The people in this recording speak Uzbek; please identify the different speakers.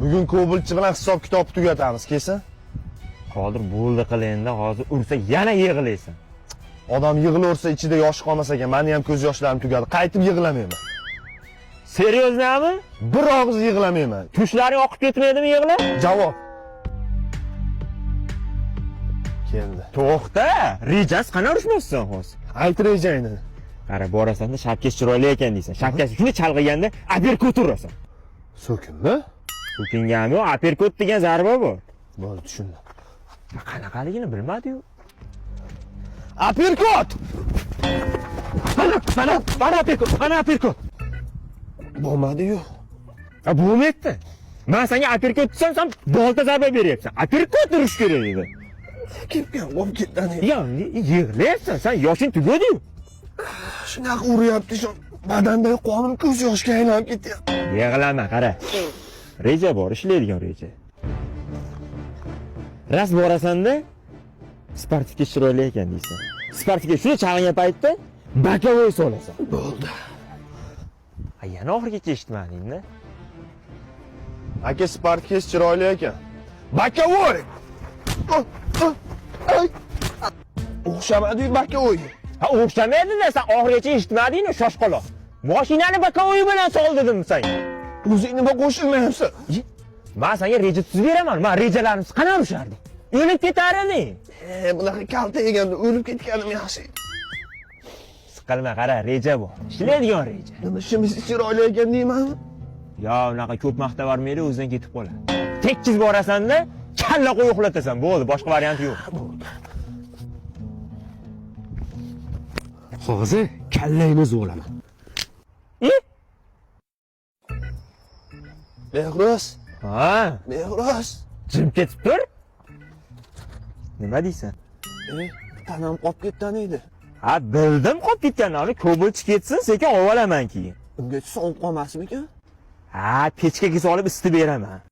Speaker 1: Bugun Ko'bulchi bilan hisob-kitobni tugatamiz, kelsin.
Speaker 2: Hozir bo'ldi qilenda, hozir ursa yana yig'laysan.
Speaker 1: Odam yig'laversa ichida yosh qolmas ekan. Meni ham ko'z yoshlarim tugadi. Qaytib yig'lamayman.
Speaker 2: Seryoznami?
Speaker 1: Bir og'iz yig'lamayman.
Speaker 2: Tushlaring oqib ketmaydimi yig'la?
Speaker 1: Javob. Keldi.
Speaker 2: To'xta, rejasi qana urishmoqsan hozir?
Speaker 1: Ayt rejangni.
Speaker 2: Qara, borasan-da, shapkasi chiroyli ekan deysan. Shapkasi shuni chalg'iganda aperkut urasan.
Speaker 1: So'kinmi?
Speaker 2: So'kingami yo'q, aperkut degan zarba bor.
Speaker 1: Bo'ldi, tushundim.
Speaker 2: Qanaqaligini bilmadi-yu.
Speaker 1: Aperkut!
Speaker 2: Mana aperkut.
Speaker 1: Bo'lmadi-yu.
Speaker 2: Bo'lmayapti. Men senga aperkut desam, sen bolta zarba beryapsan. Aperkut urish kerak edi.
Speaker 1: Kelgan bo'lib ketdan edi.
Speaker 2: Ya, yig'layapsan, sen yoshing tugadi-yu.
Speaker 1: Shunaqa uryapti, shu badandagi qonim ko'z yoshga aylanib ketyapti.
Speaker 2: Yig'lama, qara. Reja bor, ishlaydigan reja. Ras borasan-da, Spartikka chiroyli ekan deysan. Spartikka shuni chalg'gan paytda bakavoy solasan.
Speaker 1: Bo'ldi.
Speaker 2: Yana oxirigacha eshitmading-da.
Speaker 1: Aka Spartikka chiroyli ekan. Bakavoy! O'xshamadi bakavoy.
Speaker 2: Ha, o'xshamaydi-da, sen oxirigacha eshitmading-ku, shoshqaloq. Mashinani bakavoy bilan sol dedim senga.
Speaker 1: O'zing nima qo'shilmayapsan?
Speaker 2: Men senga reja tuzib beraman. Men rejalarimiz qana urishardi? O'lib ketar eding.
Speaker 1: Bunaqa kalta yeganda o'lib ketganim yaxshi.
Speaker 2: Siqilma, qara, reja bor. Ishlaydigan reja.
Speaker 1: Nima ishimiz chiroyli ekan deymanmi?
Speaker 2: Yo, unaqa ko'p maqta bermaydi, o'zidan ketib qoladi. Tekkiz borasan-da, kalla qo'y uxlatasan, bo'ldi, boshqa varianti yo'q.
Speaker 1: Bo'ldi.
Speaker 3: Hozir kallangni zo'laman.
Speaker 1: Mehros,
Speaker 2: Ha,
Speaker 1: Mehros.
Speaker 2: jim ketib tur. Nima deysan?
Speaker 1: Tanam qolib ketgan edi.
Speaker 2: Ha, bildim qolib ketganini. Ko'bulchi ketsin, sekin olib olaman keyin.
Speaker 1: Ungacha sovib qolmasmikan?
Speaker 2: Ha, pechkaga solib isitib beraman.